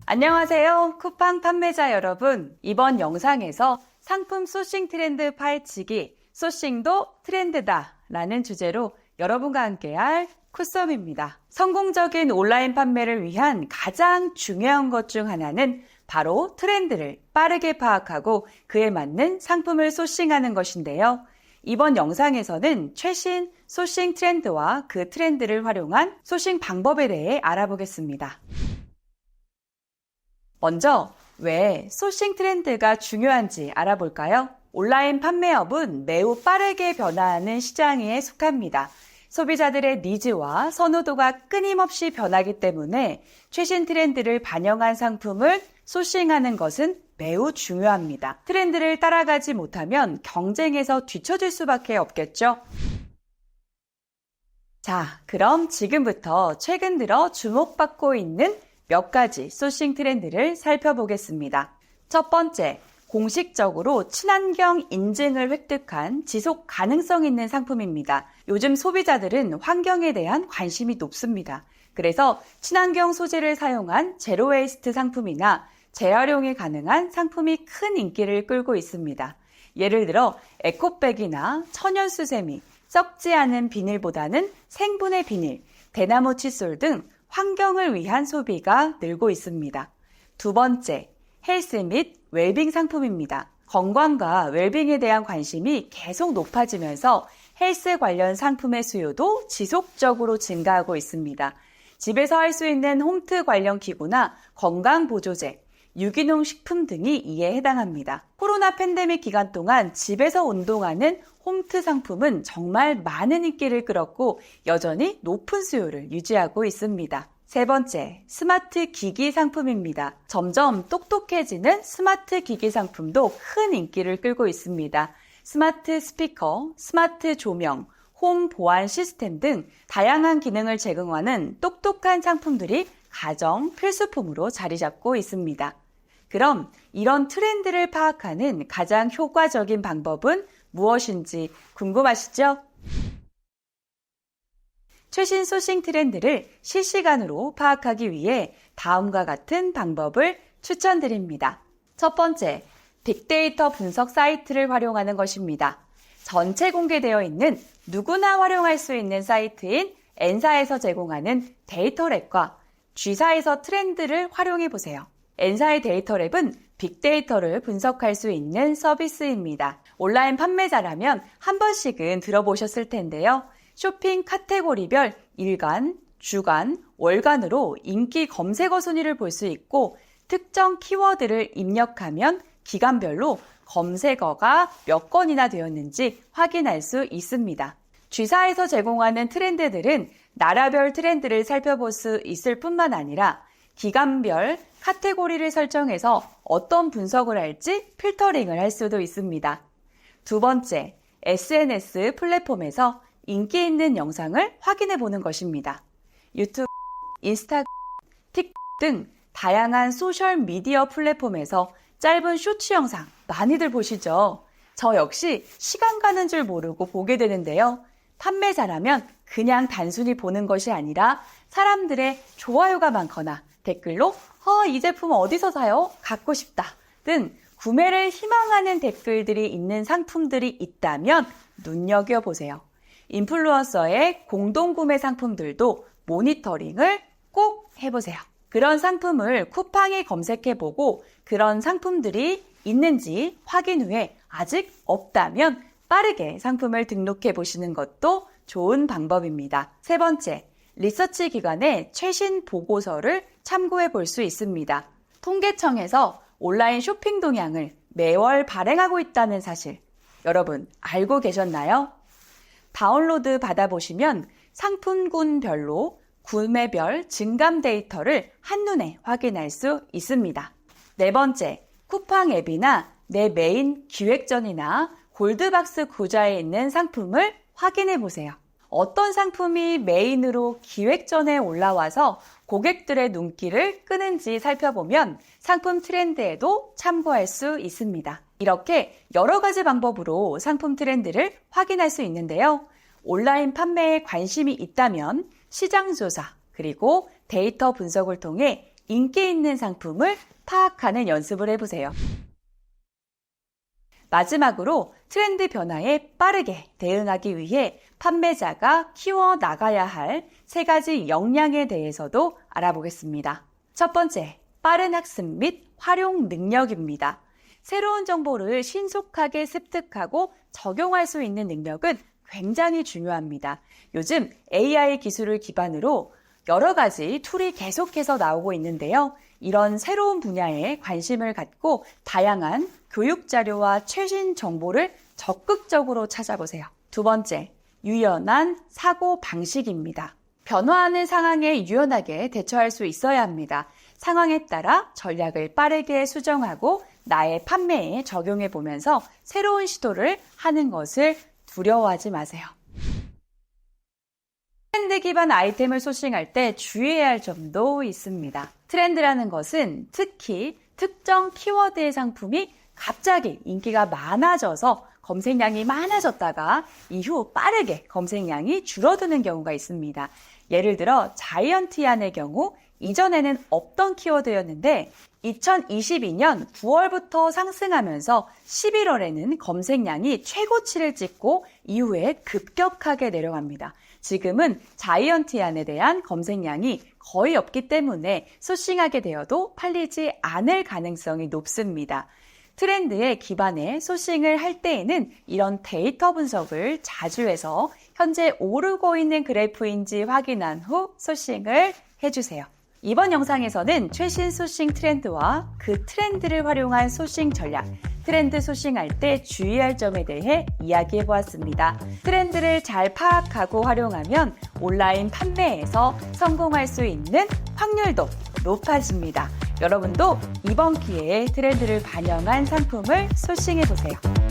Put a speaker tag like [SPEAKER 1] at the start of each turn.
[SPEAKER 1] 안녕하세요. 쿠팡 판매자 여러분. 이번 영상에서 상품 소싱 트렌드 파헤치기, 소싱도 트렌드다 라는 주제로 여러분과 함께할 쿠썸입니다. 성공적인 온라인 판매를 위한 가장 중요한 것 중 하나는 바로 트렌드를 빠르게 파악하고 그에 맞는 상품을 소싱하는 것인데요. 이번 영상에서는 최신 소싱 트렌드와 그 트렌드를 활용한 소싱 방법에 대해 알아보겠습니다. 먼저 왜 소싱 트렌드가 중요한지 알아볼까요? 온라인 판매업은 매우 빠르게 변화하는 시장에 속합니다. 소비자들의 니즈와 선호도가 끊임없이 변하기 때문에 최신 트렌드를 반영한 상품을 소싱하는 것은 매우 중요합니다. 트렌드를 따라가지 못하면 경쟁에서 뒤처질 수밖에 없겠죠. 자, 그럼 지금부터 최근 들어 주목받고 있는 몇 가지 소싱 트렌드를 살펴보겠습니다. 첫 번째, 공식적으로 친환경 인증을 획득한 지속 가능성 있는 상품입니다. 요즘 소비자들은 환경에 대한 관심이 높습니다. 그래서 친환경 소재를 사용한 제로 웨이스트 상품이나 재활용이 가능한 상품이 큰 인기를 끌고 있습니다. 예를 들어 에코백이나 천연 수세미, 썩지 않은 비닐보다는 생분해 비닐, 대나무 칫솔 등 환경을 위한 소비가 늘고 있습니다. 두 번째, 헬스 및 웰빙 상품입니다. 건강과 웰빙에 대한 관심이 계속 높아지면서 헬스 관련 상품의 수요도 지속적으로 증가하고 있습니다. 집에서 할 수 있는 홈트 관련 기구나 건강보조제, 유기농 식품 등이 이에 해당합니다. 코로나 팬데믹 기간 동안 집에서 운동하는 홈트 상품은 정말 많은 인기를 끌었고 여전히 높은 수요를 유지하고 있습니다. 세 번째, 스마트 기기 상품입니다. 점점 똑똑해지는 스마트 기기 상품도 큰 인기를 끌고 있습니다. 스마트 스피커, 스마트 조명, 홈 보안 시스템 등 다양한 기능을 제공하는 똑똑한 상품들이 가정 필수품으로 자리 잡고 있습니다. 그럼 이런 트렌드를 파악하는 가장 효과적인 방법은 무엇인지 궁금하시죠? 최신 소싱 트렌드를 실시간으로 파악하기 위해 다음과 같은 방법을 추천드립니다. 첫 번째, 빅데이터 분석 사이트를 활용하는 것입니다. 전체 공개되어 있는 누구나 활용할 수 있는 사이트인 N사에서 제공하는 데이터랩과 G사에서 트렌드를 활용해 보세요. N사의 데이터랩은 빅데이터를 분석할 수 있는 서비스입니다. 온라인 판매자라면 한 번씩은 들어보셨을 텐데요. 쇼핑 카테고리별 일간, 주간, 월간으로 인기 검색어 순위를 볼 수 있고 특정 키워드를 입력하면 기간별로 검색어가 몇 건이나 되었는지 확인할 수 있습니다. G사에서 제공하는 트렌드들은 나라별 트렌드를 살펴볼 수 있을 뿐만 아니라 기간별 카테고리를 설정해서 어떤 분석을 할지 필터링을 할 수도 있습니다. 두 번째, SNS 플랫폼에서 인기 있는 영상을 확인해 보는 것입니다. 유튜브, 인스타그램, 틱톡 등 다양한 소셜미디어 플랫폼에서 짧은 쇼츠 영상 많이들 보시죠? 저 역시 시간 가는 줄 모르고 보게 되는데요. 판매자라면 그냥 단순히 보는 것이 아니라 사람들의 좋아요가 많거나 댓글로 이 제품 어디서 사요? 갖고 싶다 등 구매를 희망하는 댓글들이 있는 상품들이 있다면 눈여겨보세요. 인플루언서의 공동구매 상품들도 모니터링을 꼭 해보세요. 그런 상품을 쿠팡에 검색해보고 그런 상품들이 있는지 확인 후에 아직 없다면 빠르게 상품을 등록해보시는 것도 좋은 방법입니다. 세 번째, 리서치 기관의 최신 보고서를 참고해 볼 수 있습니다. 통계청에서 온라인 쇼핑 동향을 매월 발행하고 있다는 사실 여러분 알고 계셨나요? 다운로드 받아보시면 상품군별로 구매별 증감 데이터를 한눈에 확인할 수 있습니다. 네 번째, 쿠팡 앱이나 내 메인 기획전이나 골드박스 구좌에 있는 상품을 확인해 보세요. 어떤 상품이 메인으로 기획전에 올라와서 고객들의 눈길을 끄는지 살펴보면 상품 트렌드에도 참고할 수 있습니다. 이렇게 여러 가지 방법으로 상품 트렌드를 확인할 수 있는데요. 온라인 판매에 관심이 있다면 시장조사 그리고 데이터 분석을 통해 인기 있는 상품을 파악하는 연습을 해보세요. 마지막으로 트렌드 변화에 빠르게 대응하기 위해 판매자가 키워나가야 할 3가지 역량에 대해서도 알아보겠습니다. 첫 번째, 빠른 학습 및 활용 능력입니다. 새로운 정보를 신속하게 습득하고 적용할 수 있는 능력은 굉장히 중요합니다. 요즘 AI 기술을 기반으로 여러 가지 툴이 계속해서 나오고 있는데요. 이런 새로운 분야에 관심을 갖고 다양한 교육 자료와 최신 정보를 적극적으로 찾아보세요. 두 번째, 유연한 사고 방식입니다. 변화하는 상황에 유연하게 대처할 수 있어야 합니다. 상황에 따라 전략을 빠르게 수정하고 나의 판매에 적용해 보면서 새로운 시도를 하는 것을 두려워하지 마세요. 트렌드 기반 아이템을 소싱할 때 주의해야 할 점도 있습니다. 트렌드라는 것은 특히 특정 키워드의 상품이 갑자기 인기가 많아져서 검색량이 많아졌다가 이후 빠르게 검색량이 줄어드는 경우가 있습니다. 예를 들어 자이언티안의 경우 이전에는 없던 키워드였는데 2022년 9월부터 상승하면서 11월에는 검색량이 최고치를 찍고 이후에 급격하게 내려갑니다. 지금은 자이언티안에 대한 검색량이 거의 없기 때문에 소싱하게 되어도 팔리지 않을 가능성이 높습니다. 트렌드에 기반해 소싱을 할 때에는 이런 데이터 분석을 자주 해서 현재 오르고 있는 그래프인지 확인한 후 소싱을 해주세요. 이번 영상에서는 최신 소싱 트렌드와 그 트렌드를 활용한 소싱 전략, 트렌드 소싱할 때 주의할 점에 대해 이야기해 보았습니다. 트렌드를 잘 파악하고 활용하면 온라인 판매에서 성공할 수 있는 확률도 높아집니다. 여러분도 이번 기회에 트렌드를 반영한 상품을 소싱해 보세요.